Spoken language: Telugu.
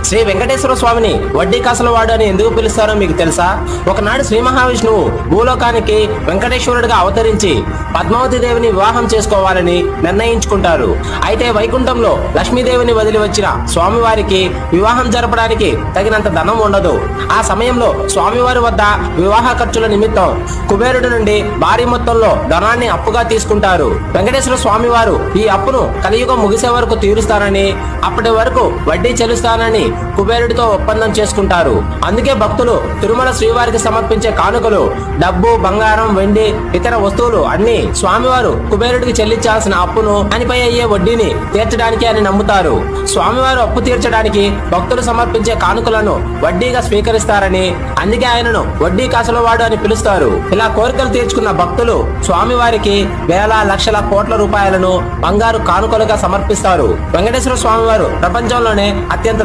శ్రీ వెంకటేశ్వర స్వామిని వడ్డీ కాసులవాడు అని ఎందుకు పిలుస్తారో మీకు తెలుసా? ఒకనాడు శ్రీ మహావిష్ణువు భూలోకానికి వెంకటేశ్వరుడిగా అవతరించి పద్మావతి దేవిని వివాహం చేసుకోవాలని నిర్ణయించుకుంటారు. అయితే వైకుంఠంలో లక్ష్మీదేవిని వదిలి వచ్చిన స్వామివారికి వివాహం జరపడానికి తగినంత ధనం ఉండదు. ఆ సమయంలో స్వామివారి వద్ద వివాహ ఖర్చుల నిమిత్తం కుబేరుడి నుండి భారీ మొత్తంలో ధనాన్ని అప్పుగా తీసుకుంటారు. వెంకటేశ్వర స్వామివారు ఈ అప్పును కలియుగం ముగిసే వరకు తీరుస్తానని, అప్పటి వరకు వడ్డీ చెల్లిస్తానని కుబేరుడితో ఒప్పందం చేసుకుంటారు. అందుకే భక్తులు తిరుమల శ్రీవారికి సమర్పించే కానుకలు, డబ్బు, బంగారం, వెండి, ఇతర వస్తువులు అన్ని స్వామివారు కుబేరుడికి చెల్లించాల్సిన అప్పును దానిపై అయ్యే వడ్డీని తీర్చడానికి అని నమ్ముతారు. స్వామివారు అప్పు తీర్చడానికి భక్తులు సమర్పించే కానుకలను వడ్డీగా స్వీకరిస్తారని, అందుకే ఆయనను వడ్డీ కాసులవాడు అని పిలుస్తారు. ఇలా కోరికలు తీర్చుకున్న భక్తులు స్వామివారికి వేల లక్షల కోట్ల రూపాయలను బంగారు కానుకలుగా సమర్పిస్తారు. వెంకటేశ్వర స్వామివారు ప్రపంచంలోనే అత్యంత